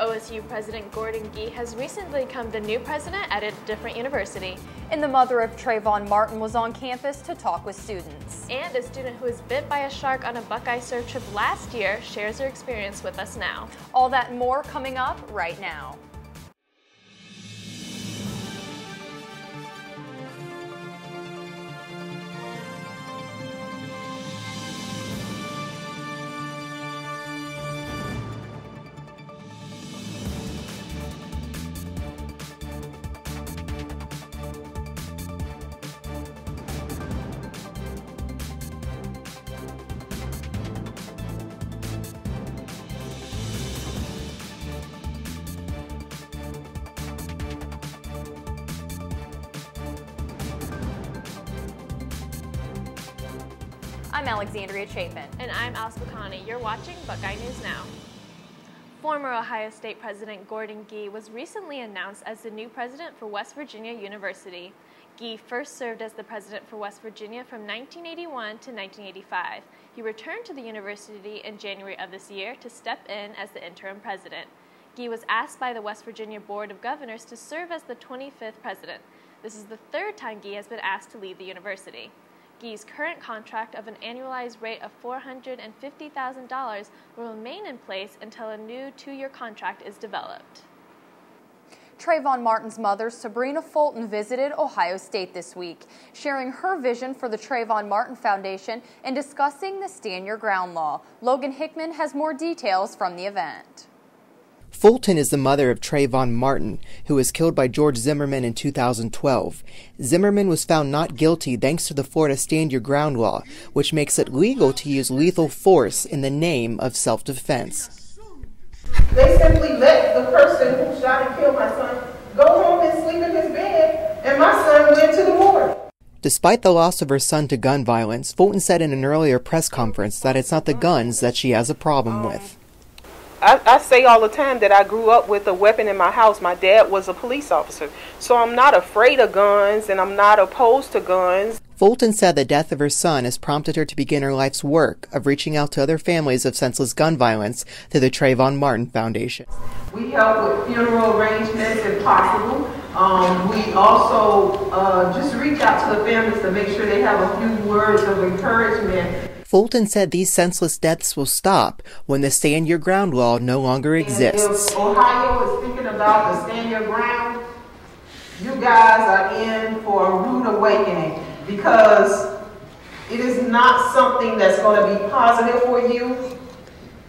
OSU President Gordon Gee has recently become the new president at a different university. And the mother of Trayvon Martin was on campus to talk with students. And a student who was bit by a shark on a Buckeye surf trip last year shares her experience with us now. All that and more coming up right now. I'm Alexandria Chapin. And I'm Alice Buckeye. You're watching Buckeye News Now. Former Ohio State President Gordon Gee was recently announced as the new president for West Virginia University. Gee first served as the president for West Virginia from 1981 to 1985. He returned to the university in January of this year to step in as the interim president. Gee was asked by the West Virginia Board of Governors to serve as the 25th president. This is the third time Gee has been asked to lead the university. Gee's current contract of an annualized rate of $450,000 will remain in place until a new 2-year contract is developed. Trayvon Martin's mother, Sabrina Fulton, visited Ohio State this week, sharing her vision for the Trayvon Martin Foundation and discussing the Stand Your Ground law. Logan Hickman has more details from the event. Fulton is the mother of Trayvon Martin, who was killed by George Zimmerman in 2012. Zimmerman was found not guilty thanks to the Florida Stand Your Ground law, which makes it legal to use lethal force in the name of self-defense. They simply let the person who shot and killed my son go home and sleep in his bed, and my son went to the morgue. Despite the loss of her son to gun violence, Fulton said in an earlier press conference that it's not the guns that she has a problem with. I say all the time that I grew up with a weapon in my house. My dad was a police officer. So I'm not afraid of guns and I'm not opposed to guns. Fulton said the death of her son has prompted her to begin her life's work of reaching out to other families of senseless gun violence through the Trayvon Martin Foundation. We help with funeral arrangements if possible. We also just reach out to the families to make sure they have a few words of encouragement. Fulton said these senseless deaths will stop when the Stand Your Ground law no longer exists. If Ohio is thinking about the Stand Your Ground, you guys are in for a rude awakening because it is not something that's going to be positive for you.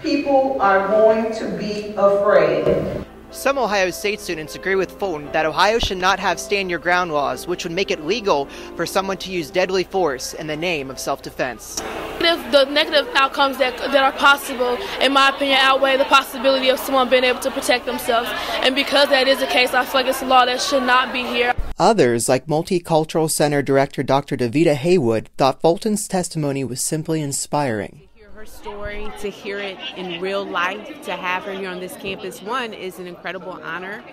People are going to be afraid. Some Ohio State students agree with Fulton that Ohio should not have Stand Your Ground laws, which would make it legal for someone to use deadly force in the name of self-defense. The negative outcomes that are possible, in my opinion, outweigh the possibility of someone being able to protect themselves. And because that is the case, I feel like it's a law that should not be here. Others, like Multicultural Center Director Dr. Davita Haywood, thought Fulton's testimony was simply inspiring. Her story, to hear it in real life, to have her here on this campus, one, is an incredible honor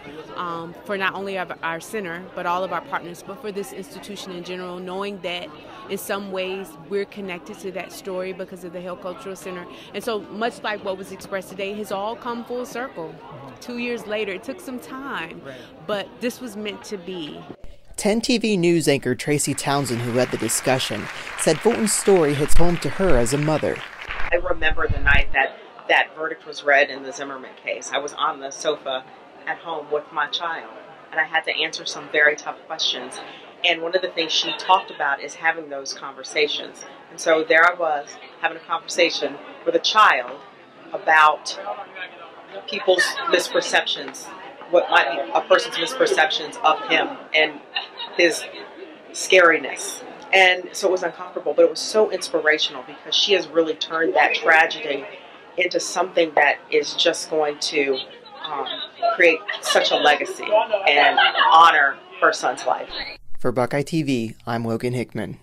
for not only our center, but all of our partners, but for this institution in general, knowing that in some ways we're connected to that story because of the Hill Cultural Center. And so much like what was expressed today has all come full circle. 2 years later, it took some time, but this was meant to be. 10 TV news anchor Tracy Townsend, who led the discussion, said Fulton's story hits home to her as a mother. I remember the night that verdict was read in the Zimmerman case. I was on the sofa at home with my child, and I had to answer some very tough questions. And one of the things she talked about is having those conversations. And so there I was, having a conversation with a child about people's misperceptions, what might be a person's misperceptions of him and his scariness. And so it was uncomfortable, but it was so inspirational because she has really turned that tragedy into something that is just going to create such a legacy and honor her son's life. For Buckeye TV, I'm Logan Hickman.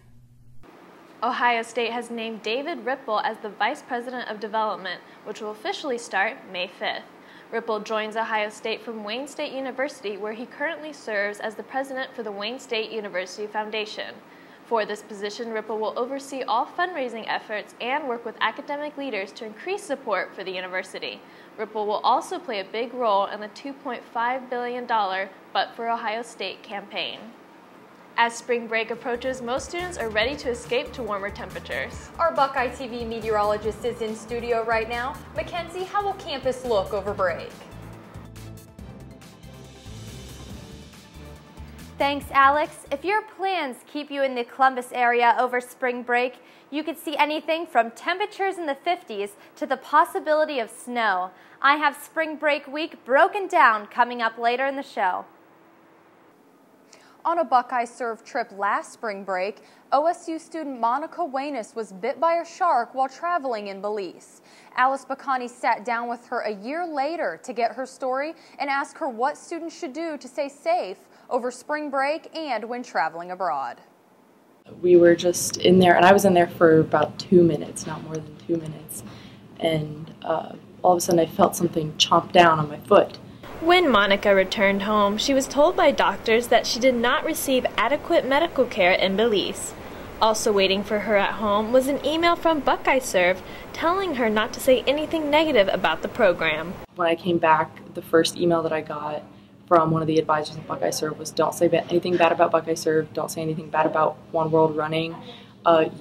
Ohio State has named David Ripple as the Vice President of Development, which will officially start May 5th. Ripple joins Ohio State from Wayne State University, where he currently serves as the president for the Wayne State University Foundation. For this position, Ripple will oversee all fundraising efforts and work with academic leaders to increase support for the university. Ripple will also play a big role in the $2.5 billion But for Ohio State campaign. As spring break approaches, most students are ready to escape to warmer temperatures. Our Buckeye TV meteorologist is in studio right now. Mackenzie, how will campus look over break? Thanks, Alex. If your plans keep you in the Columbus area over spring break, you could see anything from temperatures in the 50s to the possibility of snow. I have spring break week broken down coming up later in the show. On a Buckeye Serve trip last spring break, OSU student Monica Wanis was bit by a shark while traveling in Belize. Alice Bacani sat down with her a year later to get her story and ask her what students should do to stay safe over spring break and when traveling abroad. We were just in there, and I was in there for about 2 minutes, not more than 2 minutes, and all of a sudden I felt something chomp down on my foot. When Monica returned home, she was told by doctors that she did not receive adequate medical care in Belize. Also waiting for her at home was an email from Buckeye Serve telling her not to say anything negative about the program. When I came back, the first email that I got from one of the advisors of Buckeye Serve was, don't say anything bad about Buckeye Serve, don't say anything bad about One World Running.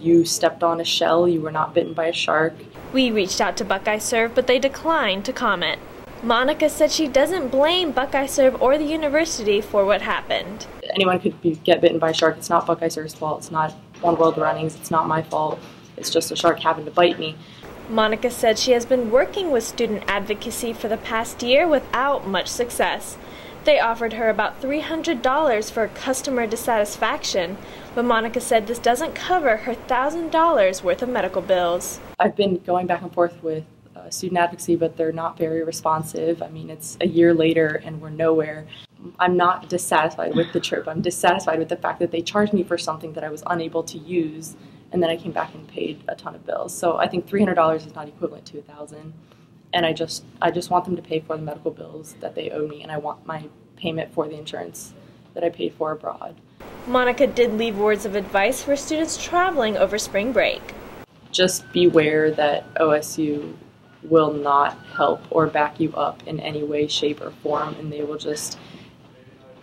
You stepped on a shell, you were not bitten by a shark. We reached out to Buckeye Serve, but they declined to comment. Monica said she doesn't blame Buckeye Serve or the university for what happened. Anyone could get bitten by a shark. It's not Buckeye Serve's fault, it's not One World Running's, it's not my fault. It's just a shark happened to bite me. Monica said she has been working with student advocacy for the past year without much success. They offered her about $300 for customer dissatisfaction, but Monica said this doesn't cover her $1,000 worth of medical bills. I've been going back and forth with student advocacy, but they're not very responsive. I mean, it's a year later and we're nowhere. I'm not dissatisfied with the trip. I'm dissatisfied with the fact that they charged me for something that I was unable to use, and then I came back and paid a ton of bills. So I think $300 is not equivalent to $1,000. And I just want them to pay for the medical bills that they owe me, and I want my payment for the insurance that I paid for abroad. Monica did leave words of advice for students traveling over spring break. Just beware that OSU will not help or back you up in any way, shape, or form, and they will just,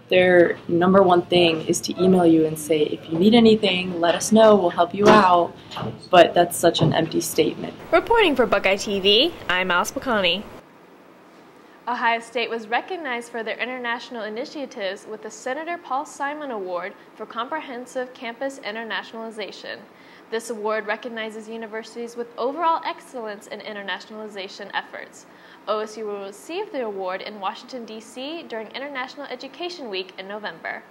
their number one thing is to email you and say, if you need anything, let us know, we'll help you out, but that's such an empty statement. Reporting for Buckeye TV, I'm Alice Bacani. Ohio State was recognized for their international initiatives with the Senator Paul Simon Award for Comprehensive Campus Internationalization. This award recognizes universities with overall excellence in internationalization efforts. OSU will receive the award in Washington, D.C. during International Education Week in November.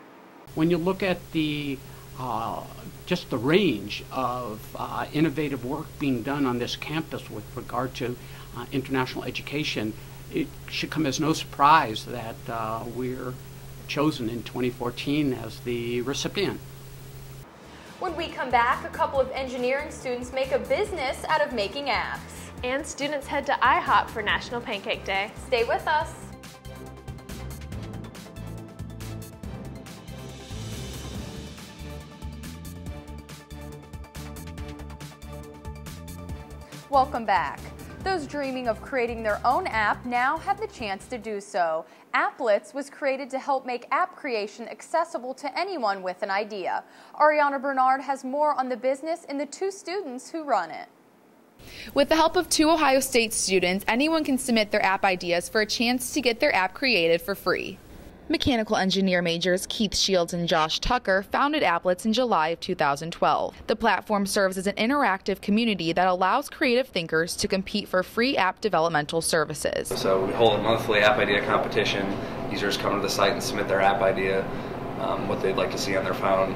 When you look at the just the range of innovative work being done on this campus with regard to international education, it should come as no surprise that we're chosen in 2014 as the recipient. When we come back, a couple of engineering students make a business out of making apps. And students head to IHOP for National Pancake Day. Stay with us. Welcome back. Those dreaming of creating their own app now have the chance to do so. Applet was created to help make app creation accessible to anyone with an idea. Ariana Bernard has more on the business and the two students who run it. With the help of 2 Ohio State students, anyone can submit their app ideas for a chance to get their app created for free. Mechanical engineer majors Keith Shields and Josh Tucker founded Applet in July of 2012. The platform serves as an interactive community that allows creative thinkers to compete for free app developmental services. So we hold a monthly app idea competition. Users come to the site and submit their app idea, what they'd like to see on their phone.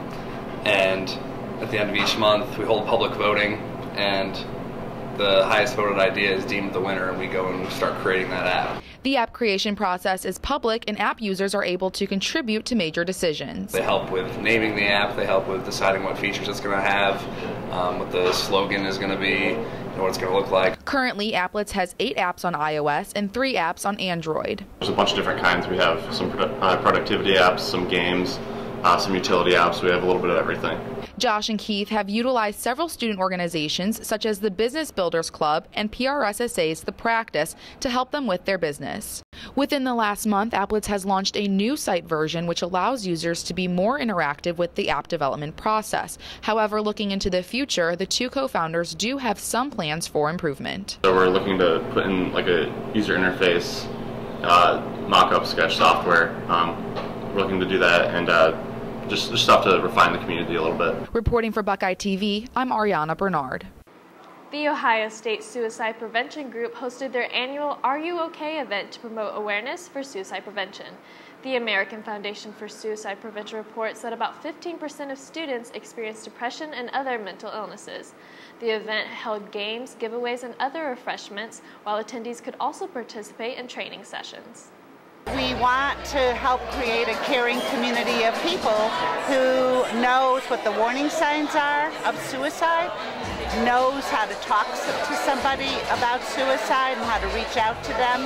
And at the end of each month, we hold public voting, and the highest voted idea is deemed the winner, and we go and start creating that app. The app creation process is public, and app users are able to contribute to major decisions. They help with naming the app, they help with deciding what features it's going to have, what the slogan is going to be, and what it's going to look like. Currently, Applet has 8 apps on iOS and 3 apps on Android. There's a bunch of different kinds. We have some productivity apps, some games, some utility apps. We have a little bit of everything. Josh and Keith have utilized several student organizations such as the Business Builders Club and PRSSA's The Practice to help them with their business. Within the last month, Applet has launched a new site version which allows users to be more interactive with the app development process. However, looking into the future, the two co-founders do have some plans for improvement. So we're looking to put in like a user interface, mock-up sketch software. We're looking to do that and just stuff to refine the community a little bit. Reporting for Buckeye TV, I'm Ariana Bernard. The Ohio State Suicide Prevention Group hosted their annual Are You OK event to promote awareness for suicide prevention. The American Foundation for Suicide Prevention reports that about 15% of students experience depression and other mental illnesses. The event held games, giveaways, and other refreshments, while attendees could also participate in training sessions. We want to help create a caring community of people who knows what the warning signs are of suicide, knows how to talk to somebody about suicide and how to reach out to them,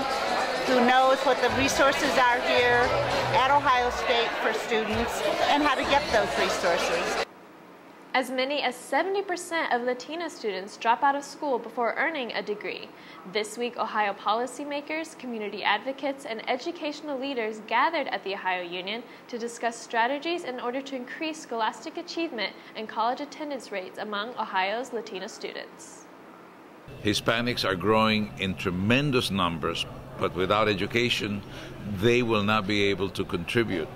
who knows what the resources are here at Ohio State for students and how to get those resources. As many as 70% of Latino students drop out of school before earning a degree. This week, Ohio policymakers, community advocates, and educational leaders gathered at the Ohio Union to discuss strategies in order to increase scholastic achievement and college attendance rates among Ohio's Latino students. Hispanics are growing in tremendous numbers, but without education, they will not be able to contribute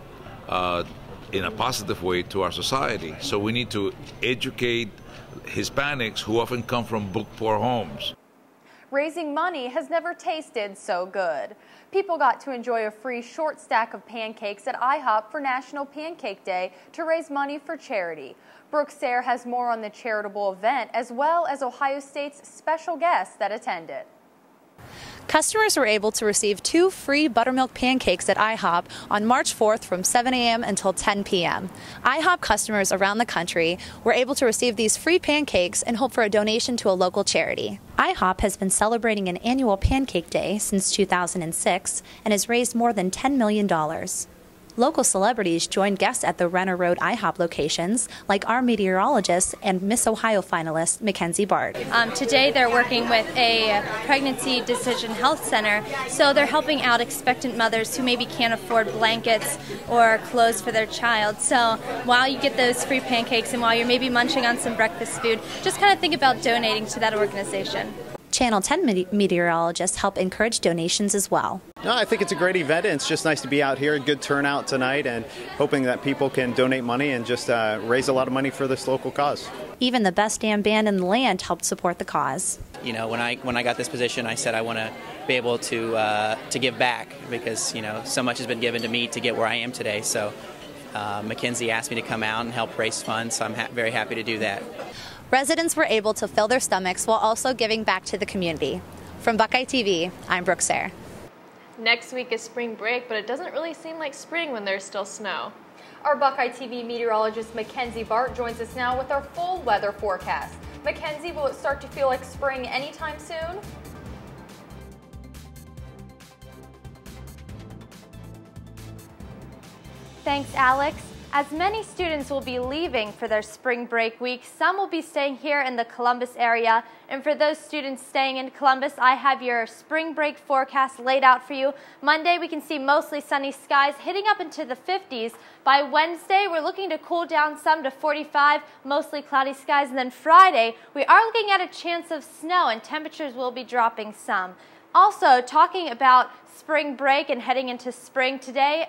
in a positive way to our society. So we need to educate Hispanics who often come from book-poor homes. Raising money has never tasted so good. People got to enjoy a free short stack of pancakes at IHOP for National Pancake Day to raise money for charity. Brooke Sayre has more on the charitable event as well as Ohio State's special guests that attended. Customers were able to receive 2 free buttermilk pancakes at IHOP on March 4th from 7 a.m. until 10 p.m. IHOP customers around the country were able to receive these free pancakes and hope for a donation to a local charity. IHOP has been celebrating an annual Pancake Day since 2006 and has raised more than $10 million. Local celebrities joined guests at the Renner Road IHOP locations, like our meteorologist and Miss Ohio finalist, Mackenzie Bard. Today they're working with a pregnancy decision health center, so they're helping out expectant mothers who maybe can't afford blankets or clothes for their child. So while you get those free pancakes and while you're maybe munching on some breakfast food, just kind of think about donating to that organization. Channel 10 meteorologists help encourage donations as well. No, I think it's a great event, and it's just nice to be out here. Good turnout tonight, and hoping that people can donate money and just raise a lot of money for this local cause. Even the best damn band in the land helped support the cause. You know, when I got this position, I said I want to be able to give back because, you know, so much has been given to me to get where I am today. So Mackenzie asked me to come out and help raise funds, so I'm very happy to do that. Residents were able to fill their stomachs while also giving back to the community. From Buckeye TV, I'm Brooke Sayre. Next week is spring break, but it doesn't really seem like spring when there's still snow. Our Buckeye TV meteorologist Mackenzie Bart joins us now with our full weather forecast. Mackenzie, will it start to feel like spring anytime soon? Thanks, Alex. As many students will be leaving for their spring break week, some will be staying here in the Columbus area. And for those students staying in Columbus, I have your spring break forecast laid out for you. Monday, we can see mostly sunny skies hitting up into the 50s. By Wednesday, we're looking to cool down some to 45, mostly cloudy skies. And then Friday, we are looking at a chance of snow and temperatures will be dropping some. Also, talking about spring break and heading into spring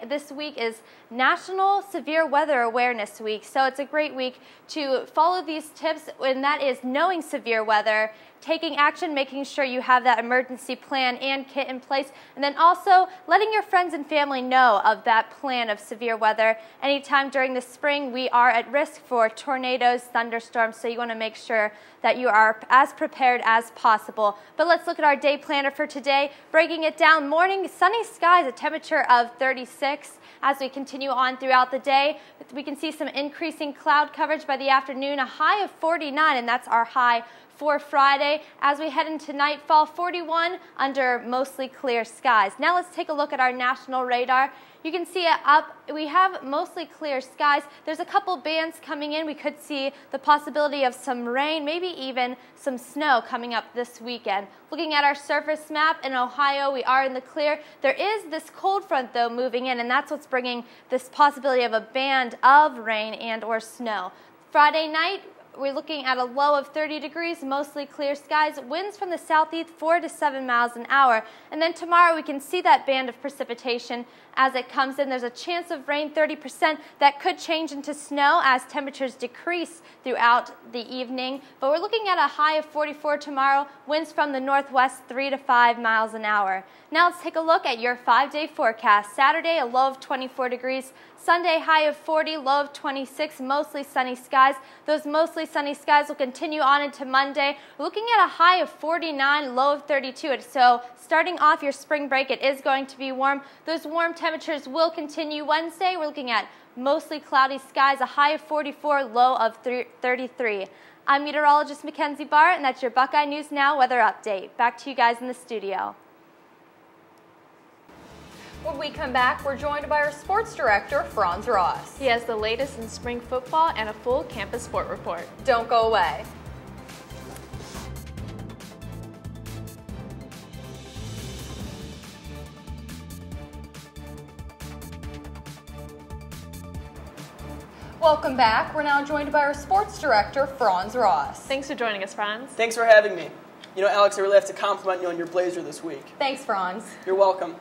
this week is National Severe Weather Awareness Week. So it's a great week to follow these tips, and that is knowing severe weather, taking action, making sure you have that emergency plan and kit in place, and then also letting your friends and family know of that plan of severe weather. Anytime during the spring, we are at risk for tornadoes, thunderstorms, so you want to make sure that you are as prepared as possible. But let's look at our day planner for today. Breaking it down, morning, sunny skies, a temperature of 36. As we continue on throughout the day, we can see some increasing cloud coverage by the afternoon, a high of 49, and that's our high for Friday. As we head into nightfall, 41 under mostly clear skies. Now let's take a look at our national radar. You can see it up. We have mostly clear skies. There's a couple bands coming in. We could see the possibility of some rain, maybe even some snow coming up this weekend. Looking at our surface map in Ohio, we are in the clear. There is this cold front, though, moving in, and that's what's bringing this possibility of a band of rain and or snow. Friday night, we're looking at a low of 30 degrees, mostly clear skies, winds from the southeast 4 to 7 miles an hour. And then tomorrow we can see that band of precipitation as it comes in. There's a chance of rain, 30%, that could change into snow as temperatures decrease throughout the evening. But we're looking at a high of 44 tomorrow, winds from the northwest 3 to 5 miles an hour. Now let's take a look at your 5-day forecast. Saturday, a low of 24 degrees. Sunday, high of 40, low of 26, mostly sunny skies. Those mostly sunny skies will continue on into Monday. We're looking at a high of 49, low of 32. So starting off your spring break, it is going to be warm. Those warm temperatures will continue Wednesday. We're looking at mostly cloudy skies, a high of 44, low of 33. I'm meteorologist Mackenzie Barr, and that's your Buckeye News Now weather update. Back to you guys in the studio. When we come back, we're joined by our sports director, Franz Ross. He has the latest in spring football and a full campus sport report. Don't go away. Welcome back. We're now joined by our sports director, Franz Ross. Thanks for joining us, Franz. Thanks for having me. You know, Alex, I really have to compliment you on your blazer this week. Thanks, Franz. You're welcome.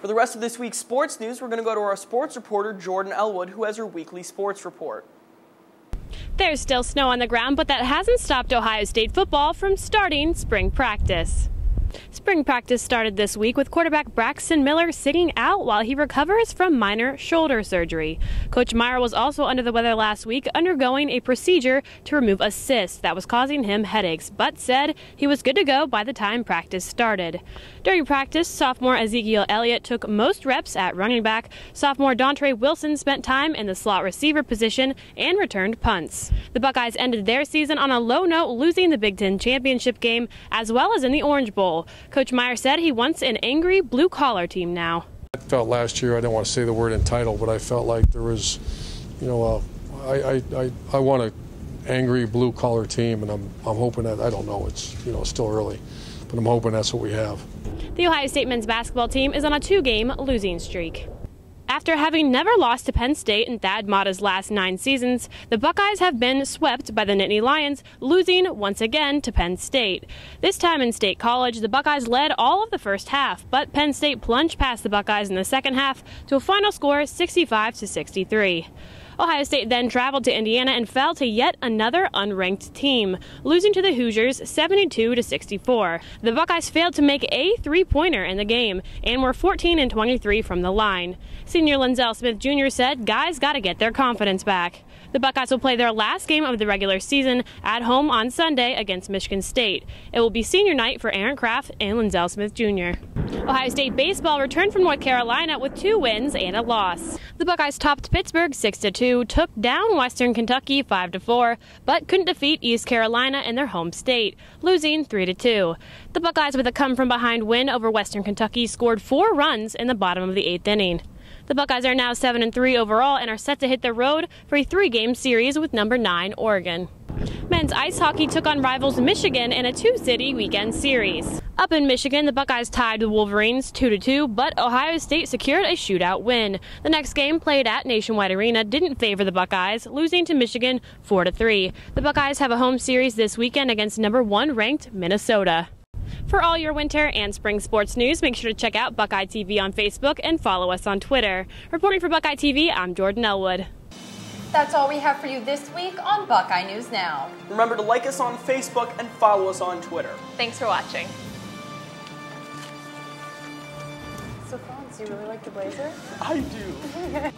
For the rest of this week's sports news, we're going to go to our sports reporter, Jordan Elwood, who has her weekly sports report. There's still snow on the ground, but that hasn't stopped Ohio State football from starting spring practice. Spring practice started this week with quarterback Braxton Miller sitting out while he recovers from minor shoulder surgery. Coach Meyer was also under the weather last week, undergoing a procedure to remove a cyst that was causing him headaches, but said he was good to go by the time practice started. During practice, sophomore Ezekiel Elliott took most reps at running back. Sophomore Dontre Wilson spent time in the slot receiver position and returned punts. The Buckeyes ended their season on a low note, losing the Big Ten championship game as well as in the Orange Bowl. Coach Meyer said he wants an angry blue-collar team now. I felt last year, I didn't want to say the word entitled, but I felt like there was, you know, I want an angry blue-collar team, and I'm hoping that, I don't know, it's, you know, still early, but I'm hoping that's what we have. The Ohio State men's basketball team is on a 2-game losing streak. After having never lost to Penn State in Thad Matta's last 9 seasons, the Buckeyes have been swept by the Nittany Lions, losing once again to Penn State. This time in State College, the Buckeyes led all of the first half, but Penn State plunged past the Buckeyes in the second half to a final score 65-63. Ohio State then traveled to Indiana and fell to yet another unranked team, losing to the Hoosiers 72-64. The Buckeyes failed to make a 3-pointer in the game and were 14-23 from the line. Senior Linzel Smith Jr. said guys got to get their confidence back. The Buckeyes will play their last game of the regular season at home on Sunday against Michigan State. It will be senior night for Aaron Kraft and Linzel Smith Jr. Ohio State baseball returned from North Carolina with 2 wins and a loss. The Buckeyes topped Pittsburgh 6-2, took down Western Kentucky 5-4, but couldn't defeat East Carolina in their home state, losing 3-2. The Buckeyes, with a come-from-behind win over Western Kentucky, scored 4 runs in the bottom of the 8th inning. The Buckeyes are now 7-3 overall and are set to hit the road for a 3-game series with number 9 Oregon. Men's ice hockey took on rivals Michigan in a 2-city weekend series. Up in Michigan, the Buckeyes tied the Wolverines 2-2, but Ohio State secured a shootout win. The next game, played at Nationwide Arena, didn't favor the Buckeyes, losing to Michigan 4-3. The Buckeyes have a home series this weekend against number 1 ranked Minnesota. For all your winter and spring sports news, make sure to check out Buckeye TV on Facebook and follow us on Twitter. Reporting for Buckeye TV, I'm Jordan Elwood. That's all we have for you this week on Buckeye News Now. Remember to like us on Facebook and follow us on Twitter. Thanks for watching. So, Franz, do you really like the blazer? I do.